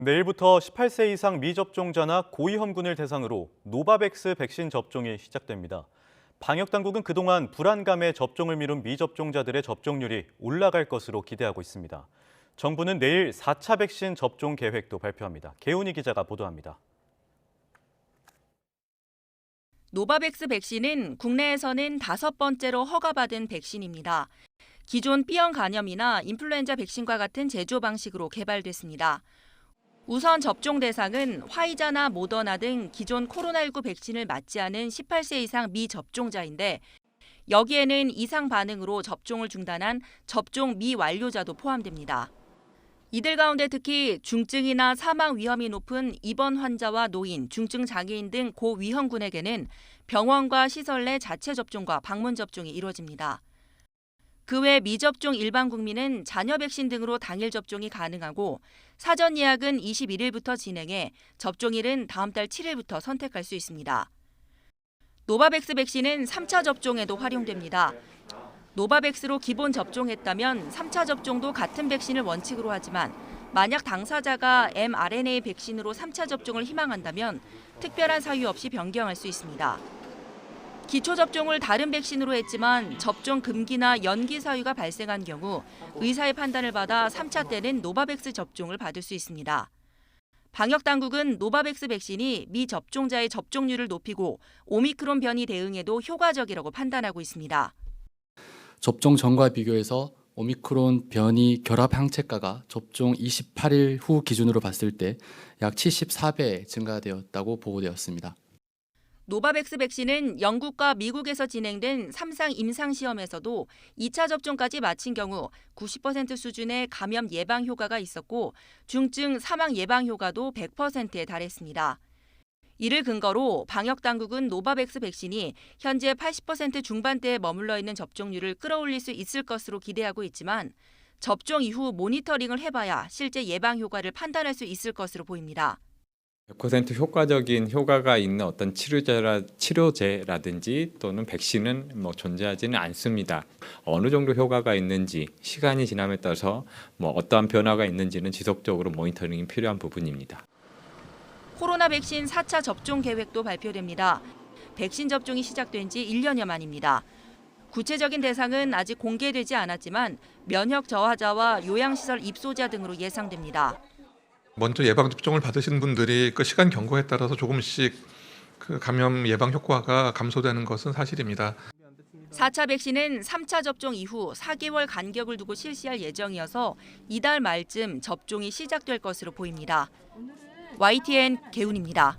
내일부터 18세 이상 미접종자나 고위험군을 대상으로 노바백스 백신 접종이 시작됩니다. 방역당국은 그동안 불안감에 접종을 미룬 미접종자들의 접종률이 올라갈 것으로 기대하고 있습니다. 정부는 내일 4차 백신 접종 계획도 발표합니다. 개훈이 기자가 보도합니다. 노바백스 백신은 국내에서는 5번째로 허가받은 백신입니다. 기존 B형 간염이나 인플루엔자 백신과 같은 제조 방식으로 개발됐습니다. 우선 접종 대상은 화이자나 모더나 등 기존 코로나19 백신을 맞지 않은 18세 이상 미접종자인데 여기에는 이상 반응으로 접종을 중단한 접종 미완료자도 포함됩니다. 이들 가운데 특히 중증이나 사망 위험이 높은 입원 환자와 노인, 중증 장애인 등 고위험군에게는 병원과 시설 내 자체 접종과 방문 접종이 이루어집니다. 그 외 미접종 일반 국민은 자녀 백신 등으로 당일 접종이 가능하고 사전 예약은 21일부터 진행해 접종일은 다음 달 7일부터 선택할 수 있습니다. 노바백스 백신은 3차 접종에도 활용됩니다. 노바백스로 기본 접종했다면 3차 접종도 같은 백신을 원칙으로 하지만 만약 당사자가 mRNA 백신으로 3차 접종을 희망한다면 특별한 사유 없이 변경할 수 있습니다. 기초 접종을 다른 백신으로 했지만 접종 금기나 연기 사유가 발생한 경우 의사의 판단을 받아 3차 때는 노바백스 접종을 받을 수 있습니다. 방역당국은 노바백스 백신이 미접종자의 접종률을 높이고 오미크론 변이 대응에도 효과적이라고 판단하고 있습니다. 접종 전과 비교해서 오미크론 변이 결합 항체가가 접종 28일 후 기준으로 봤을 때 약 74배 증가되었다고 보고되었습니다. 노바백스 백신은 영국과 미국에서 진행된 3상 임상시험에서도 2차 접종까지 마친 경우 90% 수준의 감염 예방 효과가 있었고 중증 사망 예방 효과도 100%에 달했습니다. 이를 근거로 방역당국은 노바백스 백신이 현재 80% 중반대에 머물러 있는 접종률을 끌어올릴 수 있을 것으로 기대하고 있지만 접종 이후 모니터링을 해봐야 실제 예방 효과를 판단할 수 있을 것으로 보입니다. 100% 효과적인 효과가 있는 어떤 치료제라든지 또는 백신은 존재하지는 않습니다. 어느 정도 효과가 있는지 시간이 지남에 따라서 어떠한 변화가 있는지는 지속적으로 모니터링이 필요한 부분입니다. 코로나 백신 4차 접종 계획도 발표됩니다. 백신 접종이 시작된 지 1년여 만입니다. 구체적인 대상은 아직 공개되지 않았지만 면역 저하자와 요양시설 입소자 등으로 예상됩니다. 먼저 예방접종을 받으신 분들이 그 시간 경과에 따라서 조금씩 그 감염 예방 효과가 감소되는 것은 사실입니다. 4차 백신은 3차 접종 이후 4개월 간격을 두고 실시할 예정이어서 이달 말쯤 접종이 시작될 것으로 보입니다. YTN 개훈입니다.